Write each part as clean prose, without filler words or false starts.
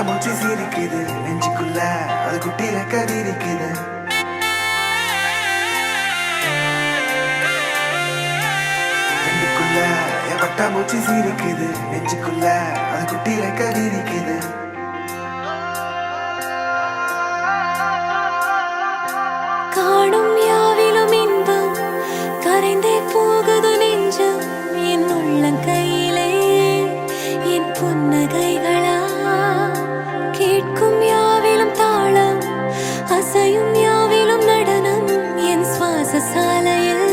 மூச்சு சீரிக்குது நெஞ்சுக்குள்ள அது குட்டி ரெக்க விரிக்குது. கண்ணுக்குள்ள என் பட்டா மூச்சு சீரிக்குது நெஞ்சுக்குள்ள அது குட்டி ரெக்க விரிக்குது. காணும் யாவிலும் இன்பம் கரைந்தே போகுது நெஞ்சம் என் உள்ளங்கையிலே என் புன்னகைகளா கேட்கும் யாவிலும் தாளம் அசையும் யாவிலும் நடனம் என் சுவாச சாலையில்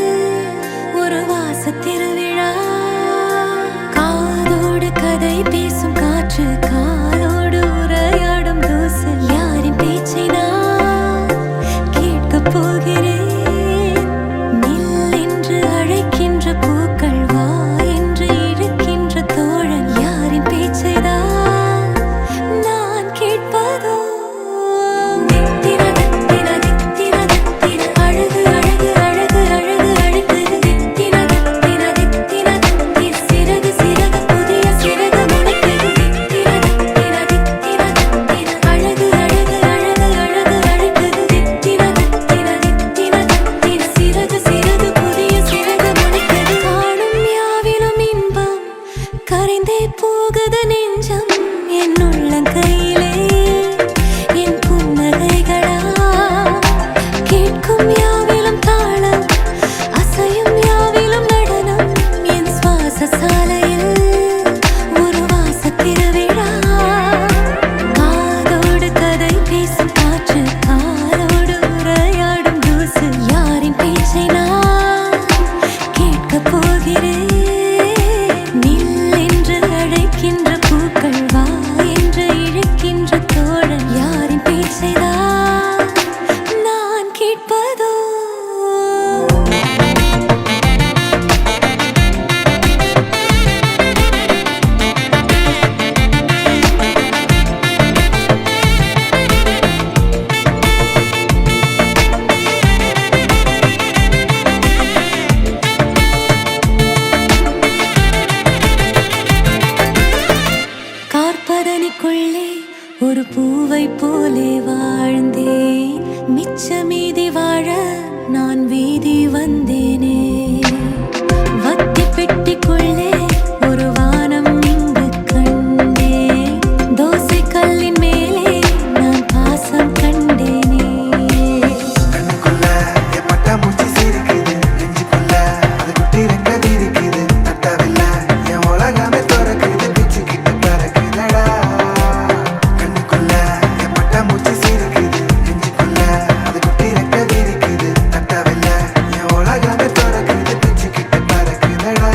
ஒரு வாச திருவிழா. காதோடு கதை பேசும் காற்று காலோடு உரையாடும் தூசு யாரின் பேச்சை நான் கேட்கப் போகிறேன். நில் என்று அழைக்கின்ற பூக்கள் வா என்று இழுக்கின்ற தோழன் யாரின் பேச்சை தான் நான் கேட்பதோ. தித்திர தித்திர தித்திர தித்திர அழகு அழகு அழகு அழகு அழகு தித்திர தித்திர தோழன் யாரின் பேச்சைதான் நான் கேட்பதோ கார்பதனிக்குள்ளே ஒரு பூவை போலே வாழ்ந்தேன் மிச்ச மீதி வாழ நான் வீதி வந்தேனே வத்தி பெட்டிக்குள்ளே ஒரு வானம் இங்கு கண்டேன் தோசை கல்லின் மேலே நான் பாசம் கண்டேனே கண்ணுக்குள்ள என் பட்டாம்பூச்சி சிரிக்குது நெஞ்சுக்குள்ள அது குட்டி ரெக்க விரிக்குது தட்டவில்லை என் உலகமே திறக்குது பிச்சுக்கிட்டு பறக்குதடா கண்ணுக்குள்ள என் பட்டாம்பூச்சி சிரிக்குது நெஞ்சுக்குள்ள அது குட்டி ரெக்க விரிக்குது தட்டவில்லை என் உலகமே திறக்குது பிச்சுக்கிட்டு பறக்குதடா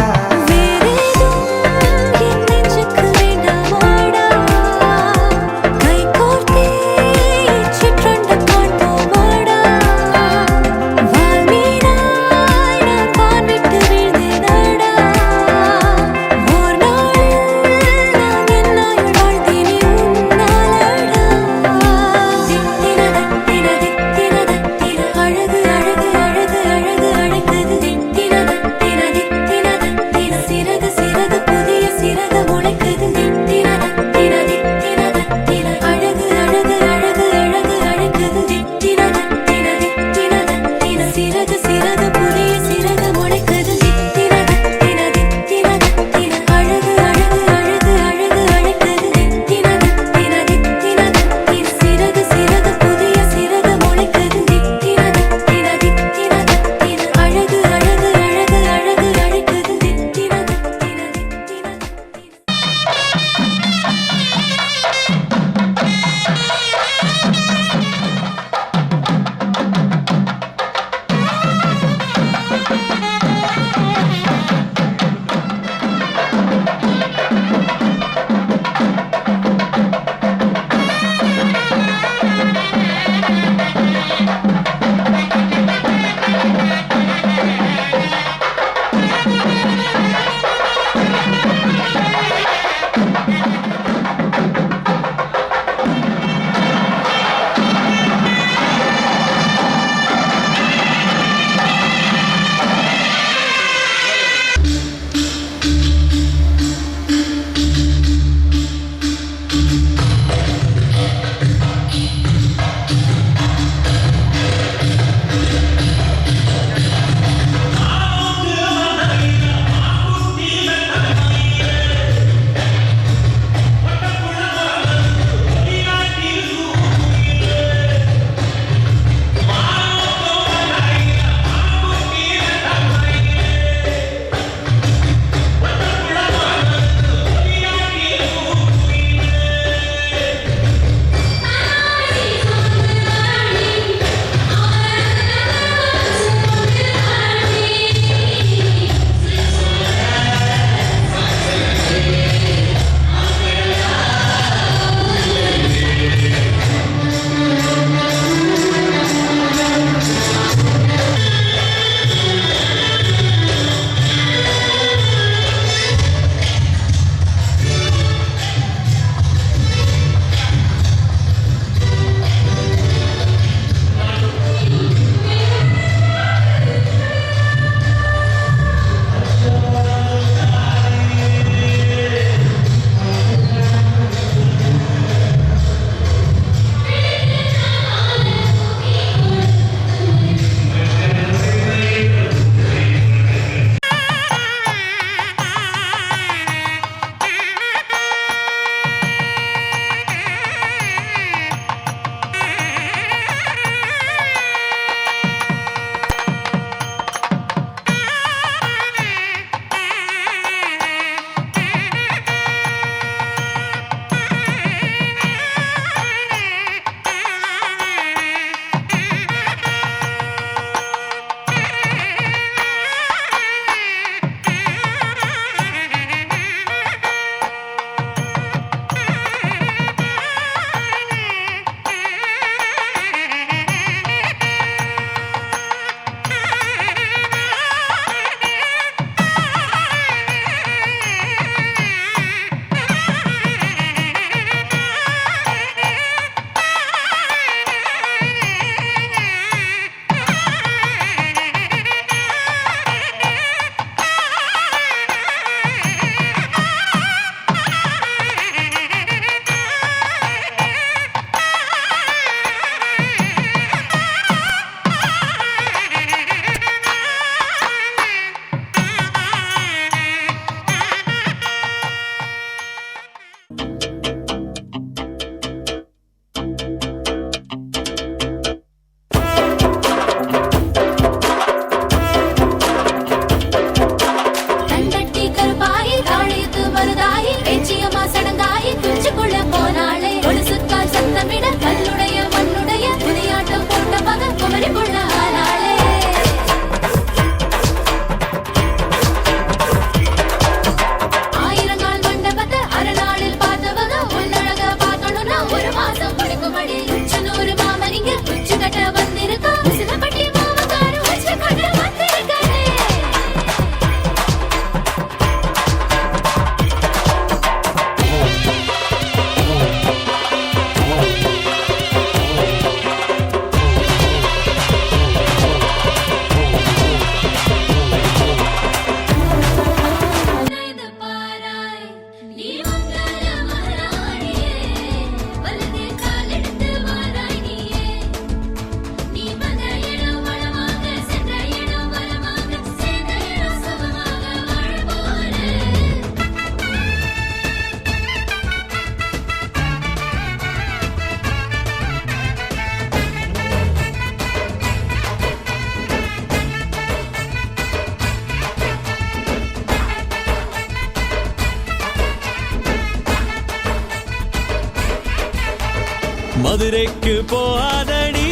மதுரைக்கு போகாதடி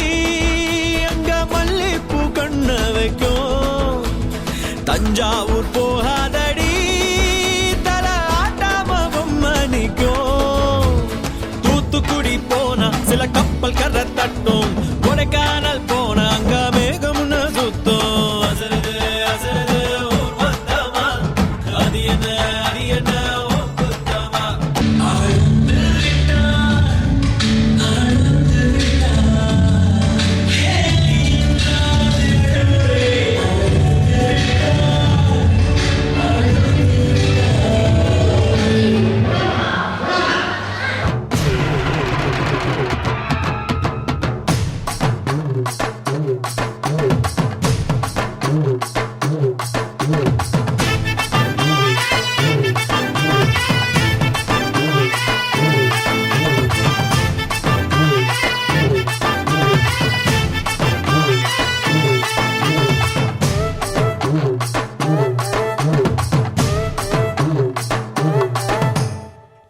அங்க மல்லிப்பூ கண்ண வைக்கும். தஞ்சாவூர் போகாதடி தல ஆட்டாம பொம்மணிக்கும். தூத்துக்குடி போனா சில கப்பல் கரை தட்டும். கொடைக்கானல் போனா அங்க மேகம்னு சுத்தும். அசருது அசருது ஊர் மொத்தமா, அது என்ன அது என்ன ஓ குத்தமா.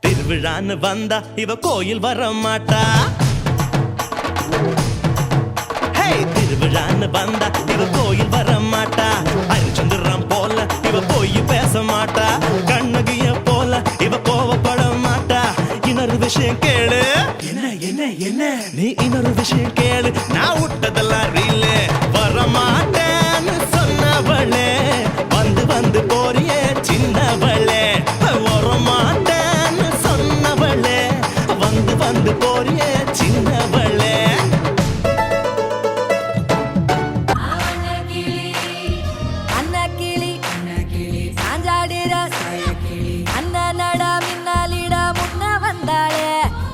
திருவிழான்னு வந்தா இவ கோயில் வர மாட்டா. திருவிழான்னு வந்தா இவ கோயில் வர மாட்டா. அரிச்சந்திரம் போல இவ போய் பேச மாட்டா. கண்ணகிய போல இவ கோவப்பட மாட்டா. இன்னொரு விஷயம் கேளு. என்ன என்ன என்ன நீ இன்னொரு விஷயம் கேளு. நான் விட்டதெல்லாம் ரீல். வர மாட்டேன்னு சொன்னவளே வந்து வந்து போறியே சின்னவளே. வர மாட்டேன்னு சொன்னவளே வந்து வந்து போறியே சின்னவளே.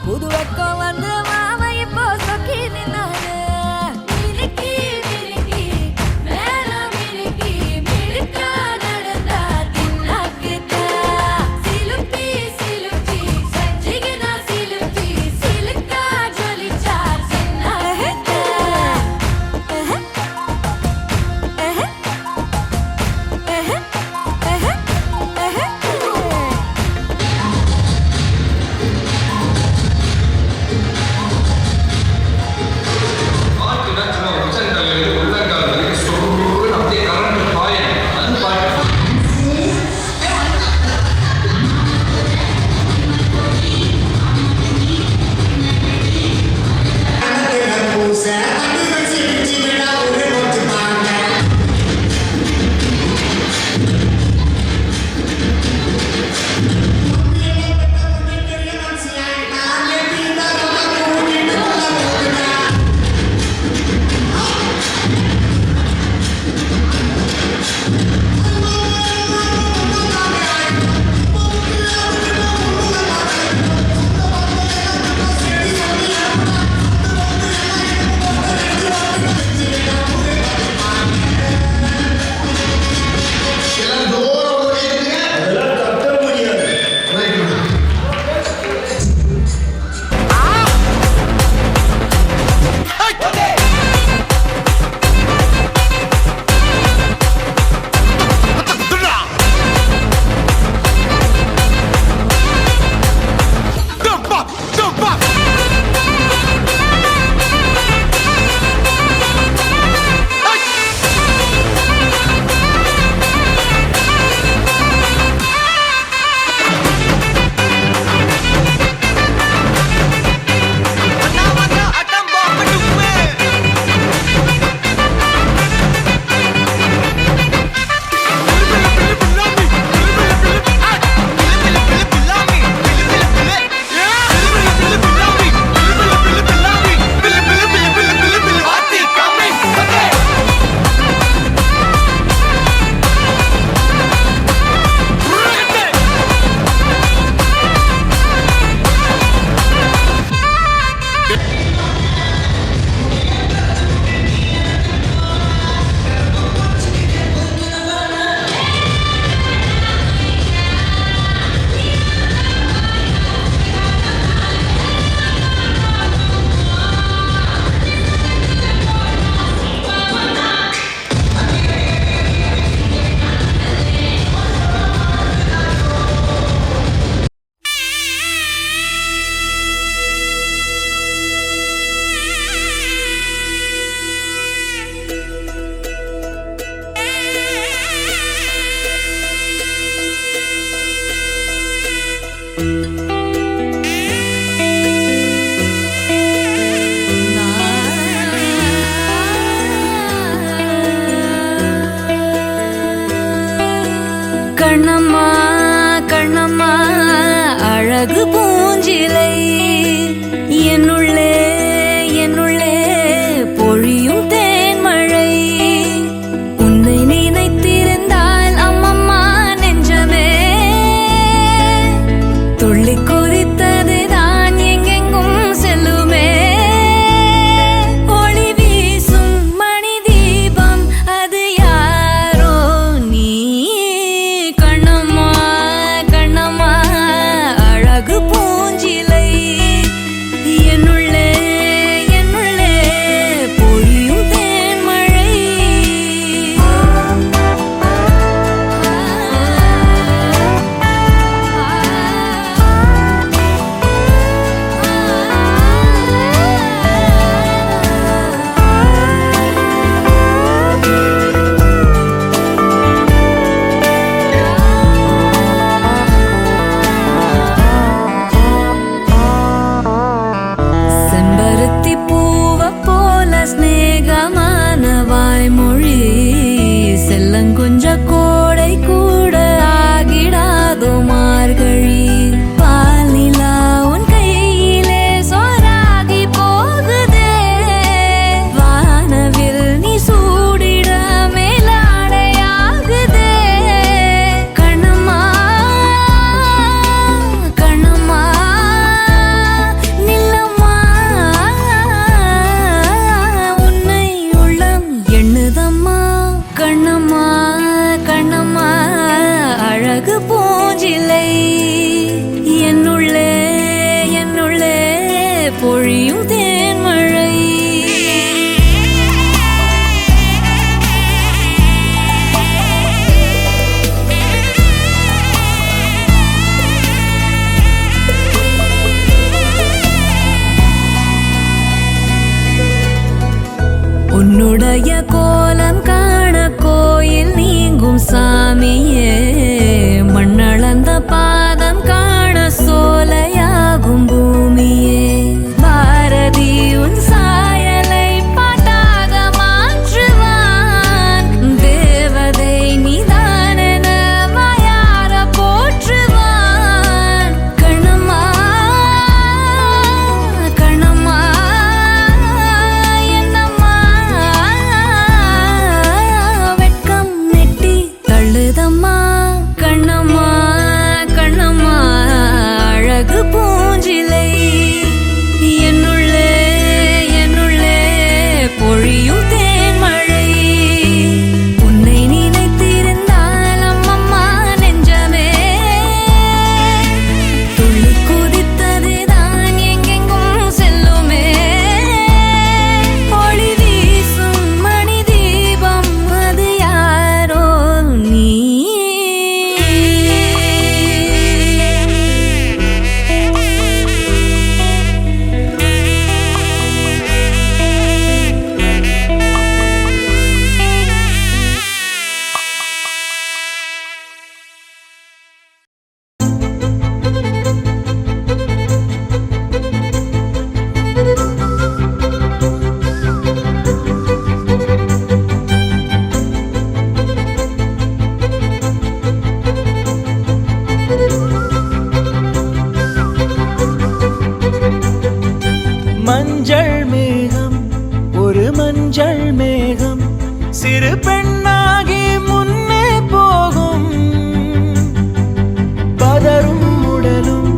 புது வெக்கம் வந்து மாமா இப்போ சொக்கி நின்னாரு. மினுக்கி மினுக்கி மேல மினுக்கி மினுக்கா நடந்தா தின்னாக்குதா. சிலுப்பி சிலுப்பி சஞ்சிகனா சிலுப்பி சிலுக்கா ஜொலிச்சா சின்னாக்குதா. அழகு பூஞ்சிலை என்னுள்ளே என்னுள்ளே பொழியும் தேன்மழை உன்னை நினைத்திருந்தால் அம்மம்மா நெஞ்சமே துள்ளி கொதித்ததுதான் எங்கெங்கும் செல்லுமே ஒளி வீசும் மணி தீபம் அது யாரோ நீ கண்ணம்மா கண்ணம்மா அழகு பூஞ்சிலை என்னுள்ளே என்னுள்ளே பொழியும் தேன்மழை செம்பருத்தி பூவ போல ஸ்நேகமான வாய்மொழி செல்லங்குஞ்ச கோடை கூட ஆகிடாதோ மார்கழி பால் நிலா உன் கையிலே சோறாகி போகுதே வானவில் நீ சூடிட மேலாடையாகுதே கண்ணம்மா கண்ணம்மா நில்லம்மா உன்னை உள்ளம் எண்ணுதம்மா கண்ணம்மா கண்ணம்மா அழகு பூஞ்சிலை என்னுள்ளே என்னுள்ளே பொழியும் தேன்மழை உன்னுடைய கோலம் காண கோயில் நீங்கும் சாமியே மண்ணளந்த பாதம் காண சோலையாகும் பூமியே பாரதி உன் சாயலை பாட்டாக மாற்றுவான் தேவதை நீதானென வாயார போற்றுவான் கண்ணம்மா கண்ணம்மா என்னம்மா வெட்கம் நெட்டி தள்ளுதம்மா கண்ணம்மா கண்ணம்மா அழகு பூஞ்சிலை என்னுள்ளே என்னுள்ளே பொழியும் தேன்மழை உன்னை நினைத்திருந்தால் அம்மம்மா நெஞ்சமே துள்ளி குதித்ததுதான் எங்கெங்கும் செல்லுமே ஒளி வீசும் மணி தீபம் அது யாரோ நீ மஞ்சள் மேகம் ஒரு மஞ்சள் மேகம் சிறு பெண்ணாகி முன்னே போகும் பதரும் உடலும்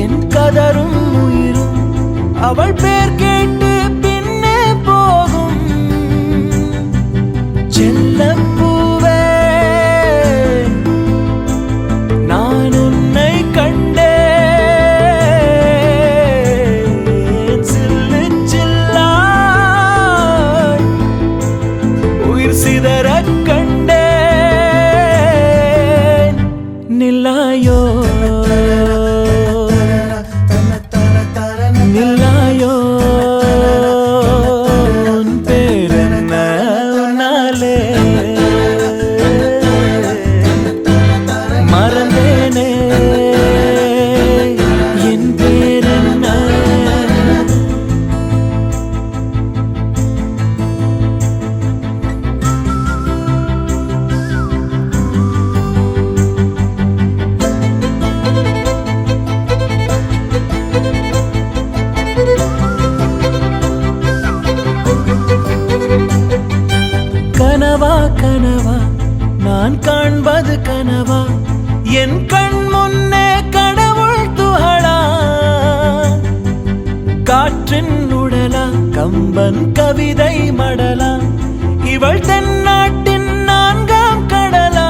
என் கதரும் உயிரும் அவள் பேர் கேட்டு பின்னே போகும் செல்லப்பூவே நான் உன்னை கண்டேன் சில்லு சில்லாய் உயிர் சிதறக் கண்டேன் நில்லாயோ நில்லாயோ கம்பன் கவிதை மடலா இவள் தென்னாட்டின் நான்காம் கடலா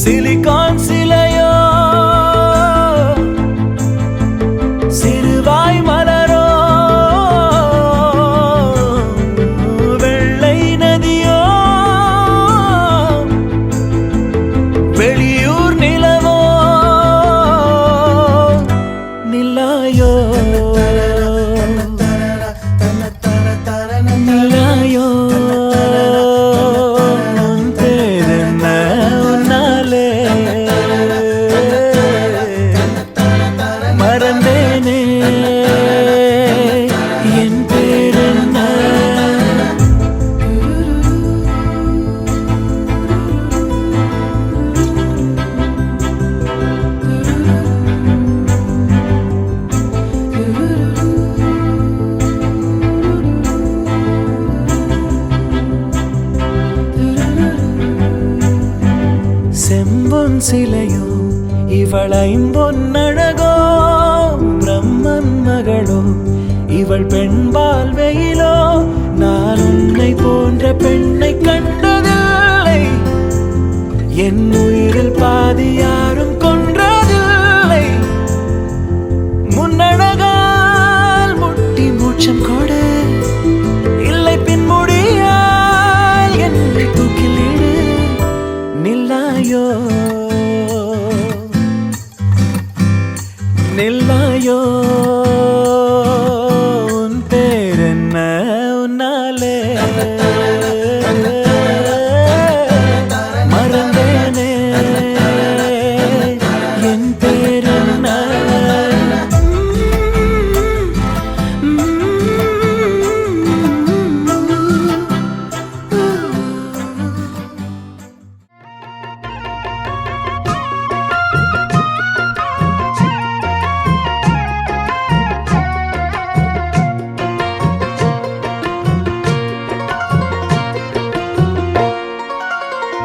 சிலிகான் சிலையோ சிறுவாய் மலரோ வெள்ளை நதியோ வெளியூர் நிலவோ நில்லாயோ நில்லாயோ உன் பேரென்ன உன்னாலே மறந்தேனே என் பேரென்ன செம்பொன் சிலையோ இவள் ஐம்பொன்னழகோ பிரம்மன் மகளோ இவள் பெண்பால் வெயிலோ நான் உன்னை போன்ற பெண்ணை கண்டதில்லை என் உயிரில் பாதி யாரும் கொன்றதில்லை முன்னழகால் முட்டி மூச்சம் கொடு இல்லை பின்முடியால் என்னை தூக்கிலிடு நில்லாயோ நில்லாயோ உன் பேரென்ன உன்னாலே மறந்தேனே என் பேரென்ன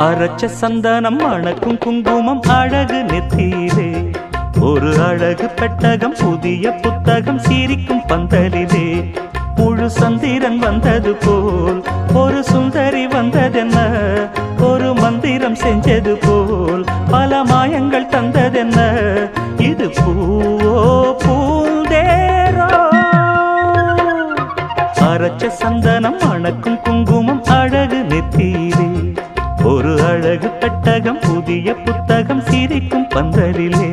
அரச்ச சந்தனம் அணக்கும் குங்குமம் அழகு நெத்தியிலே ஒரு அழகு பெட்டகம் புதிய புத்தகம் சிரிக்கும் பந்தலிலே முழு சந்திரன் வந்தது போல் ஒரு சுந்தரி வந்ததென்ன ஒரு மந்திரம் செஞ்சது போல் பல மாயங்கள் தந்ததென்ன இது பூவோ பூந்தேரோ அரச்ச சந்தனம் அணக்கும் குங்குமம் அழகு நெத்தியிலே ஒரு அழகு பெட்டகம் புதிய புத்தகம் சிரிக்கும் பந்தலிலே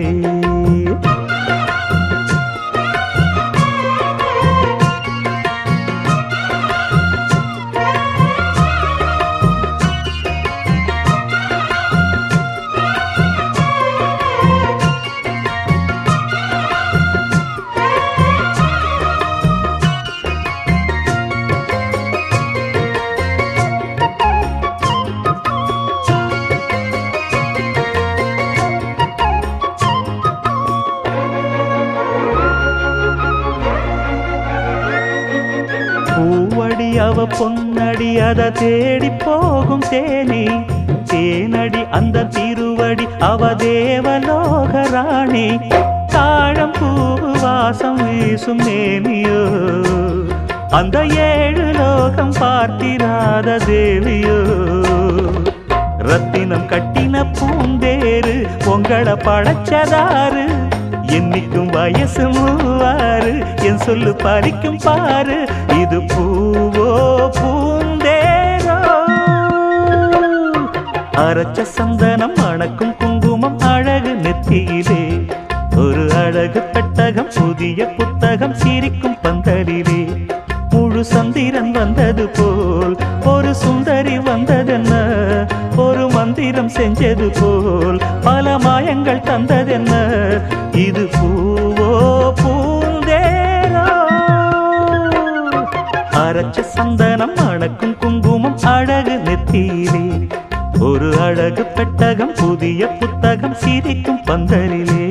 அவ பொன்னடி அத தேடி போகும் தேனி தேனடி அந்த திருவடி அவ தேவலோக ராணி தாழம் பூ வாசம் வீசும் நேமியோ அந்த ஏழு லோகம் பார்த்திராத தேவியோ ரத்தினம் கட்டின பூந்தேரு உங்களை படைச்சதாரு என்னைக்கும் வயசு மூவாறு என் சொல்லு பறிக்கும் பாரு இது பூவோ பூந்தேரோ அரச்ச சந்தனம் அணக்கும் குங்குமம் அழகு நெத்தியிலே ஒரு அழகு பெட்டகம் புதிய புத்தகம் சிரிக்கும் பந்தலிலே முழு சந்திரன் வந்தது போல் ஒரு சுந்தரி வந்ததென்ன ஒரு மந்திரம் செஞ்சது போல் பல மாயங்கள் தந்ததென்ன இது பூவோ பூந்தேரோ அரச்ச சந்தனம் அணக்கும் குங்குமம் அழகு நெத்தியிலே ஒரு அழகு பெட்டகம் புதிய புத்தகம் சிரிக்கும் பந்தலிலே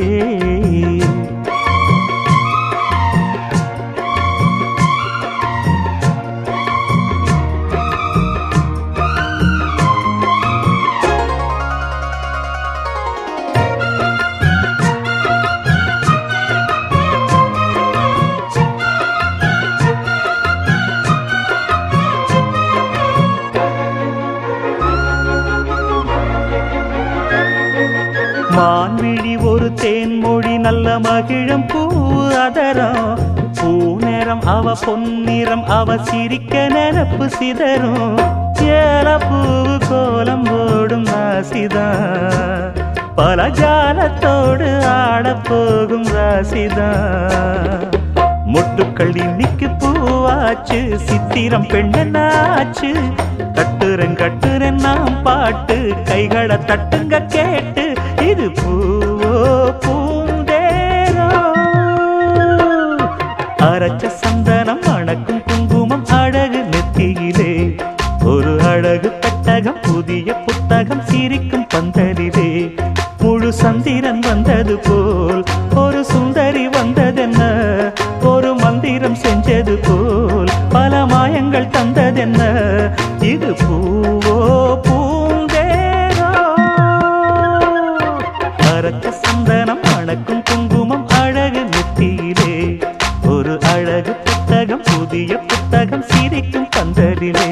மகிழம் பூ அதரம் பூநேரம் அவ பொன்னிறம் அவ சிரிக்க நினப்பு சிதறும் ஏல பூவு கோலம் போடும் ராசிதான் பல ஜாலத்தோடு ஆடப்போகும் ராசிதான் மொட்டுக்கள் இன்னைக்கு பூவாச்சு சித்திரம் பெண்ணாச்சு கட்டுறன் நாம் பாட்டு கைகளை தட்டுங்க கேட்டு இது பூவோ பூந்தேரோ அரைச்ச சந்தனம் அணக்கும் குங்குமம் அழகு நெத்தியிலே ஒரு அழகு பெட்டகம் புதிய புத்தகம் சிரிக்கும் பந்தலிலே முழு சந்திரன் வந்தது போல் ஒரு சுந்தரி வந்ததென்ன ஒரு மந்திரம் செஞ்சது போல் பல மாயங்கள் தந்ததென்ன இது பூவோ பூந்தேரோ அரைச்ச சந்தனம் அணக்கும் குங்குமம் அழகு நெத்தியிலே ஒரு அழகு புத்தகம் புதிய புத்தகம் சிரிக்கும் பந்தலிலே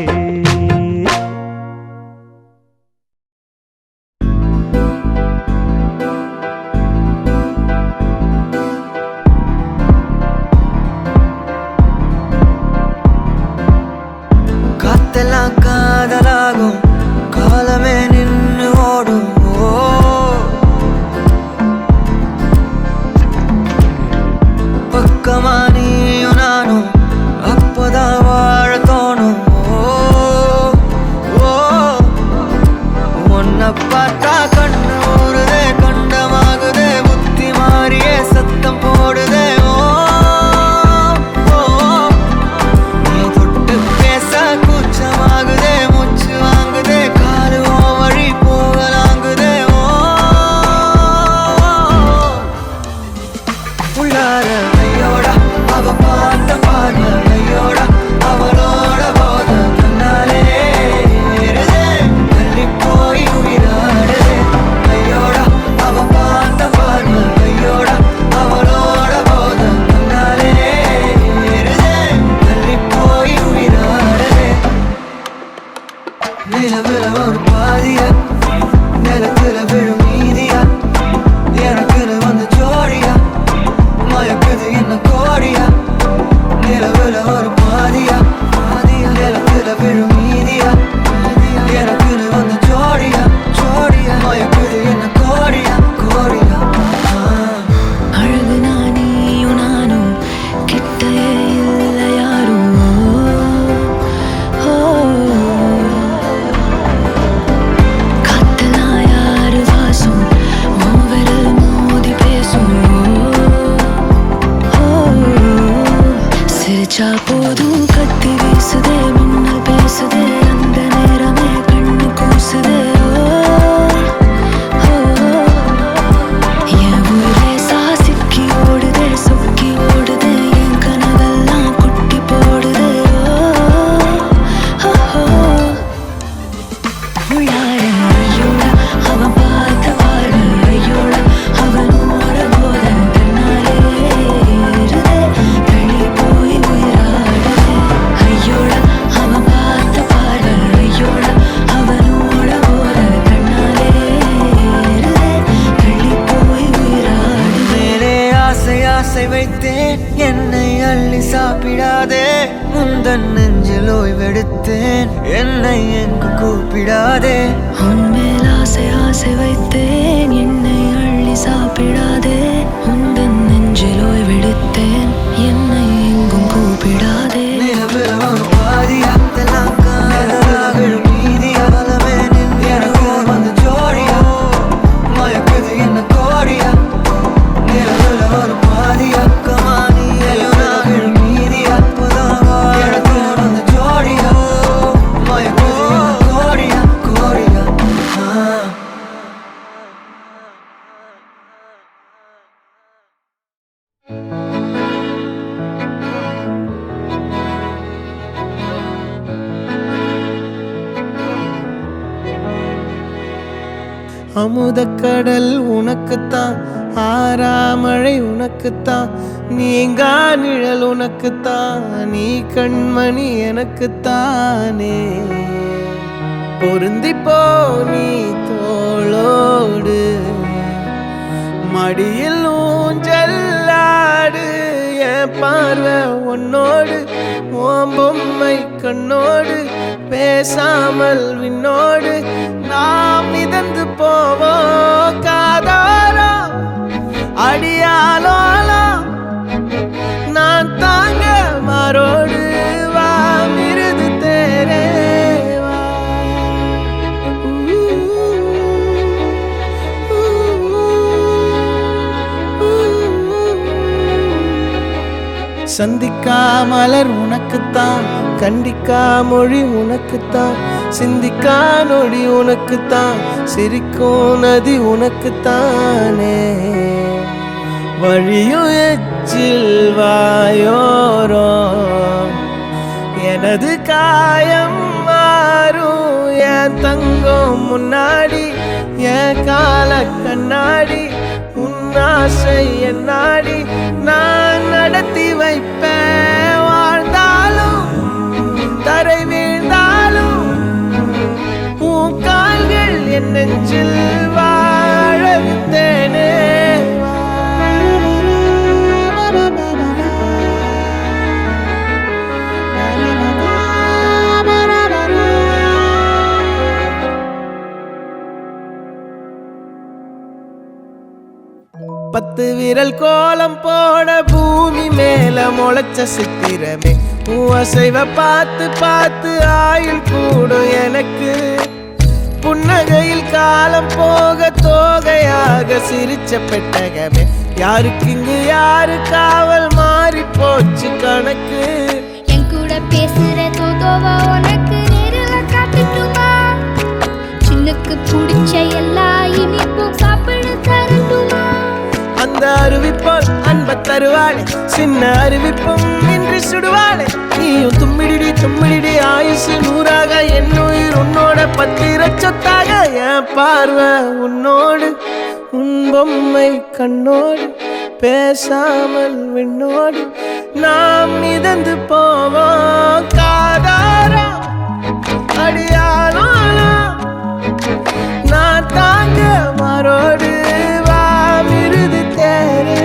காத்தெல்லாம் காதலாகும் காலமே நின்று ஓடும் பக்கமா நீயும் நானும் அப்பதான் வாழ தோணும் உன்னை பார்த்தா கண்ணு ஊறுதே கண்டமாகுதே புத்தி மாறியே சத்தம் போடுதே சாப்பிடாதே முந்தன் நெஞ்சில் ஓய்வெடுத்தேன் என்னை எங்கு கூப்பிடாதே உன்மேல் ஆசை ஆசை வைத்தேன் என்னை அள்ளி சாப்பிடாதே முந்தன் நெஞ்சில் ஓய்வெடுத்தேன் என்னை எங்கும் கூப்பிடாதே பாதியா மீதியா எனக்கு வந்து ஜோடியா மயக்குது என்ன கோடியா நிலவுல ஒரு பாதியா கமானி அமுதக்கடல் உனக்குத்தான் ஆறாமழை உனக்குத்தான் நீங்கா நிழல் உனக்குத்தான் நீ கண்மணி எனக்குத்தானே பொருந்திப்போ நீ தோளோடு மடியில் ஊஞ்சல் என் பார்வை உன்னோடு உன் பொம்மை கண்ணோடு பேசாமல் விண்ணோடு நாம் மிதந்து போவோம் காதாரோ அடியாலோலோ நான் தாங்க மாறோடு வா மிருது தேரே வா சந்திக்கா மலர் உனக்குத்தான் கண்டிக்கா மொழி உனக்குத்தான் சிந்திக்கா நொடி உனக்குத்தான் சிரிக்கும் நதி உனக்குத்தானே வழியும் எச்சில் வாயோரோ எனது காயம் மாறும் என் தங்கம் முன்னாடி என் கால கண்ணாடி உன்னாசை என்னாடி நான் நடத்தி வைப்பேன் வாழ்ந்தாலும் தரை வீழ்ந்தாலும் உன் கால்கள் என் நெஞ்சில் வாழ விட்டேனே பத்து விரல் கோலம் போட பூமி மேல முளைச்ச சித்திரமே உன் அசைவ பார்த்து பார்த்து ஆயுள் கூடும் எனக்கு புன்னகையில் காலம் போக தோகையாக சிரிச்ச பெட்டகமே யாருக்கு இங்கு யாரு காவல் மாறி போச்சு கணக்கு என் கூட பேசுற தோதோவா உனக்கு நேரில காட்டுட்டுமா சின்னுக்கு பிடிச்ச எல்லா இனிப்பும் சாப்பிட தரட்டுமா அந்த அறிவிப்பால் அன்ப தருவாளே சின்ன அறிவிப்பும் இன்றி சுடுவாளே நீயும் தும்மிடி தும்மிடி ஆயுசு நூறாக என் உயிர் உன்னோட பத்திர சொத்தாக என் பார்வை உன்னோடு உன் பொம்மை கண்ணோடு பேசாமல் விண்ணோடு நாம் மிதந்து போவோம் காதாரா அடியாலோ நான் தாங்க மாறோடு வா மிருது தேரே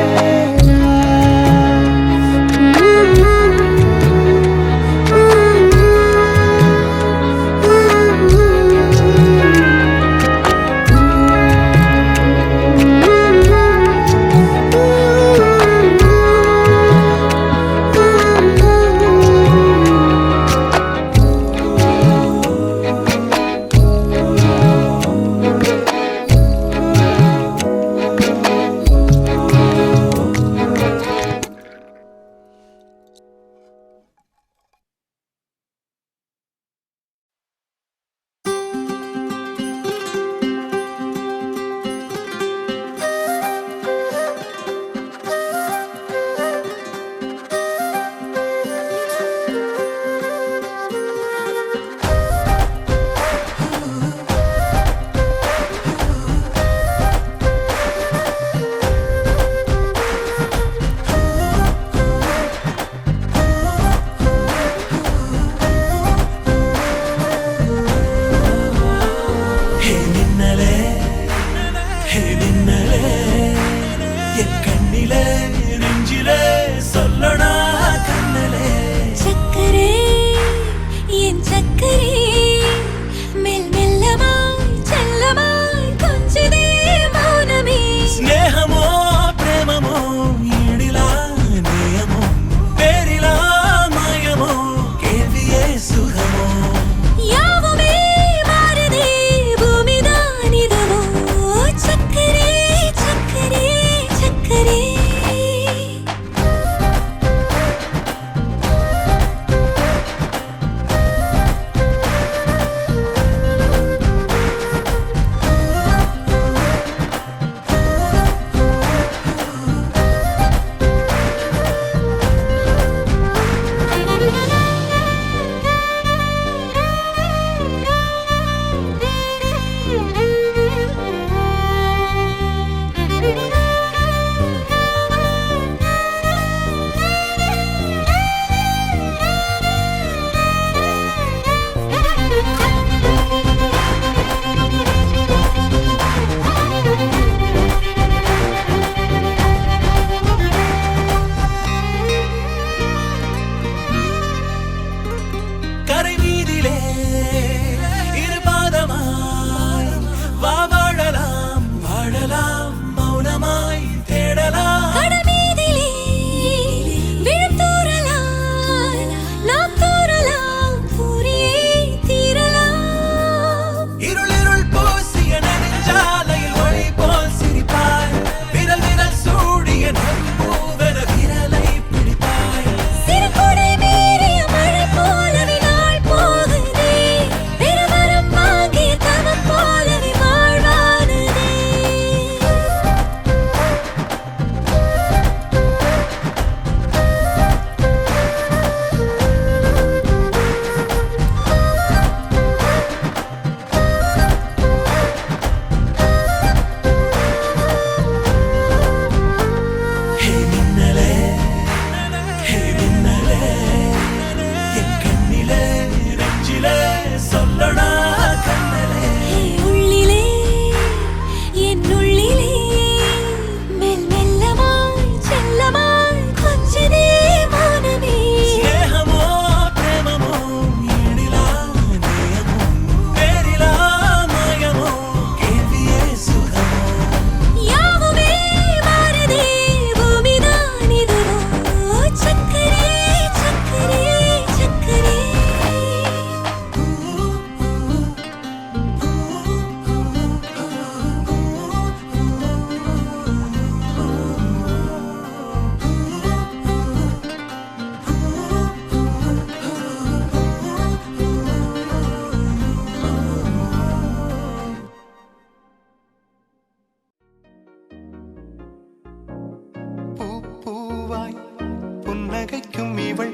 இவள்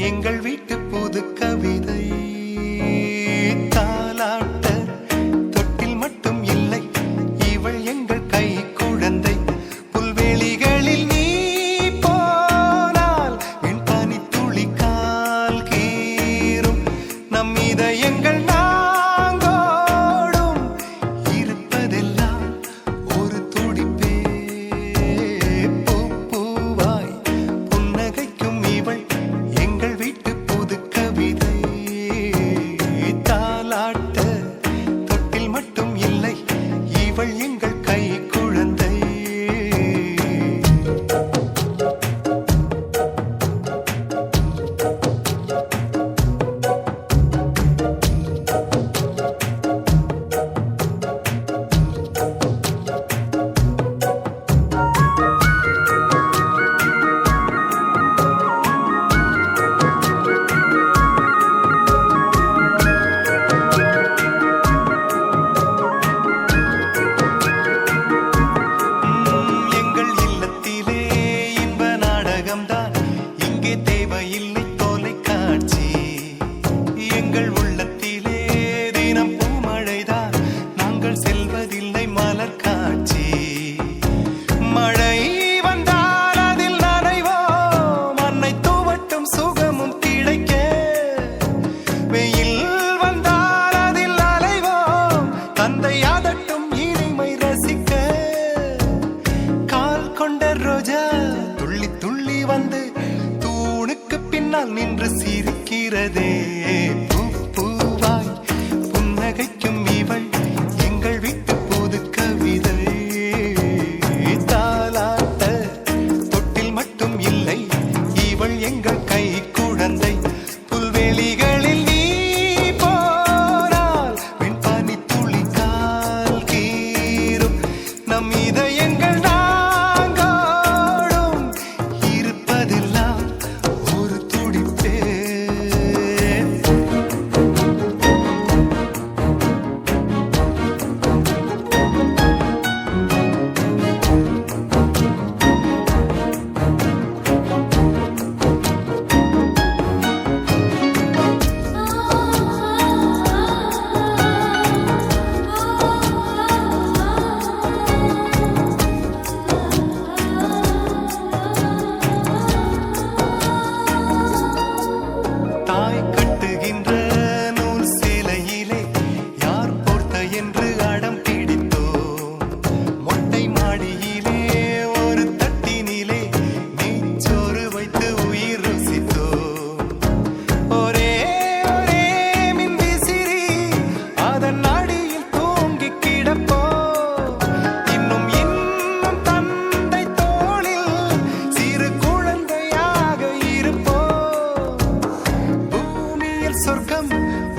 எங்கள் வீட்டு புது கவிதை. தாலாட்ட தொட்டில் மட்டும் இல்லை, இவள் எங்கள் கை குழந்தை. புல்வெளிகளில் நீ போனால் என் பனி துளி கால் கீறும். நம் இதயங்கள் நாங்கோடும் இருப்பதெல்லாம் ஒரு துடிப்பே. பூ பூவாய் புன்னகைக்கும் இவள் எங்கள் வீட்டு புது கவிதை. தாலாட்ட தொட்டில் மட்டும் இல்லை, இவள் எங்கள் கை குழந்தை. எங்கள் இல்லத்திலே இன்ப நாடகம்தான், இங்கே தேவையில்லை தொலைக்காட்சி. எங்கள் உள்ளத்திலே தினம் பூமழைதான், நாங்கள் செல்வதில்லை மலர் காட்சி. மழை வந்தால் அதில் நனைவோம், மண்ணை தூவட்டும் சுகமும் கிடைக்க. வெயில் வந்தால் அதில் அலைவோம், தந்தை அதட்டும் இனிமை ரசிக்க. கால் கொண்ட ரோஜா துள்ளி துள்ளி வந்து தூணுக்கு பின்னால் நின்று சிரிக்கிறதே. பூ பூவாய் புன்னகைக்கும் இவள் எங்கள் வீட்டு புது கவிதை. தாலாட்ட தொட்டில் மட்டும் இல்லை, இவள் எங்கள் கை குழந்தை. புல்வெளிகளில் நீ போனால் வெண் பனி துளி கால் கீறும். நம் இதயங்கள் நாங்கோடும் இருப்பதெல்லாம் ஒரு துடிப்பே. தாய் கட்டுகின்ற நூல் சேலையிலே யார் போர்த்த என்று அடம் பிடித்தோம். மொட்டை மாடியிலே ஒரு தட்டினிலே நெய்ச்சோறு வைத்து உயிர் ருசித்தோம். ஒரே ஒரே மின்விசிறி அதன் அடியில் தூங்கி கிடப்போம். இன்னும் இன்னும் தந்தை தோளில் சிறு குழந்தையாக இருப்போம். பூமியில் சொர்க்கம்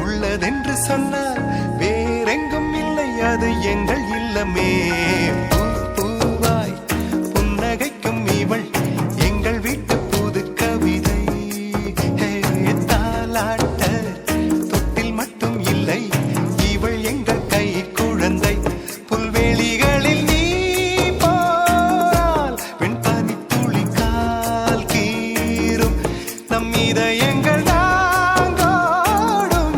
உள்ளதென்று சொன்னால் வேறெங்கும் இல்லை, அது எங்கள் இல்லமே. பூ பூவாய் புன்னகைக்கும் இவள் எங்கள் வீட்டு புது கவிதை. தாலாட்ட தொட்டில் மட்டும் இல்லை, இவள் எங்கள் கை குழந்தை. புல்வெளிகளில் நீ போனால் வெண் பனி துளி கால் கீறும். நம் இதயங்கள் நாங்கோடும்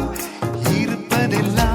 இருப்பதெல்லாம்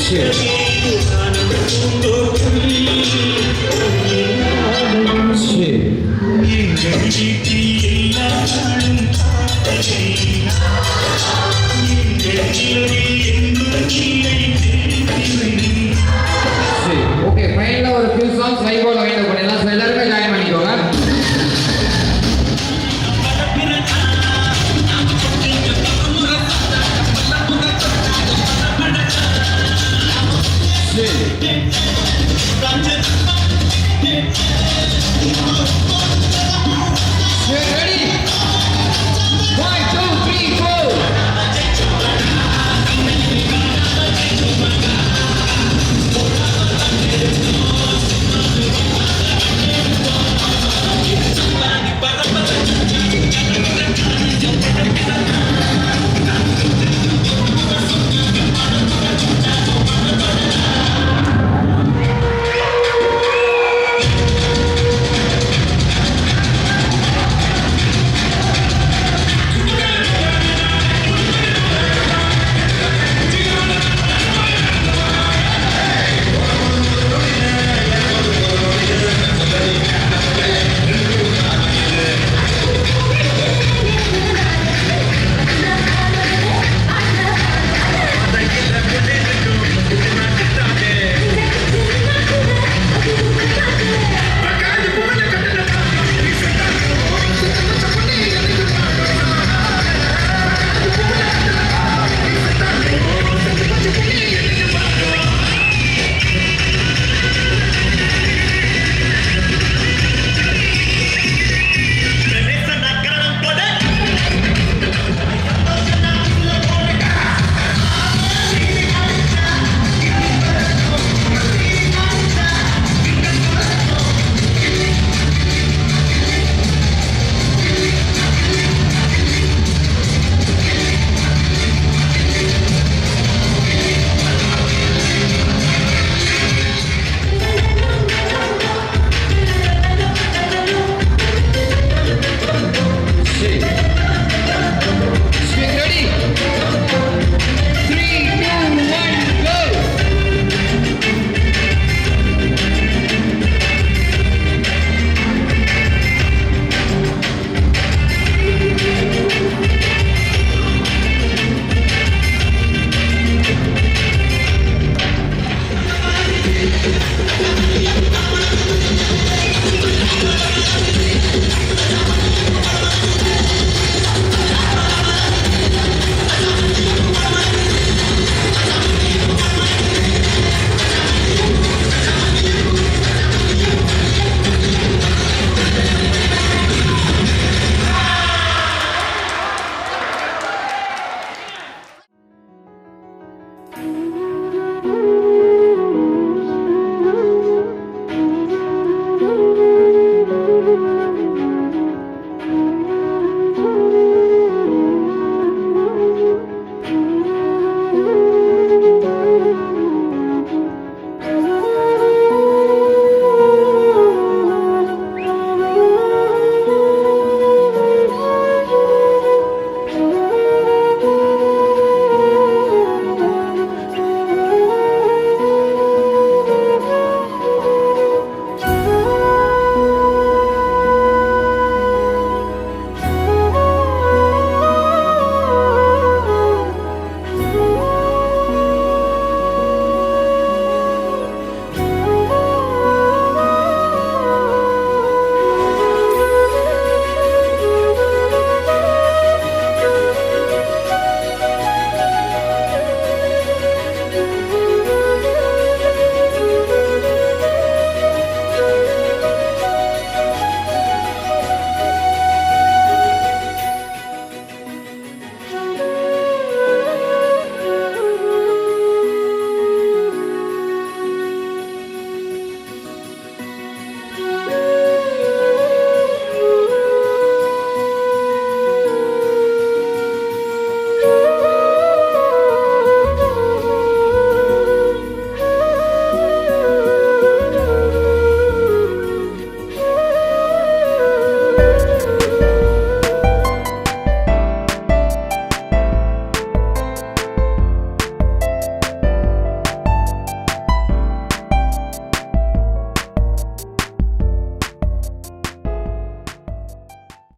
shit.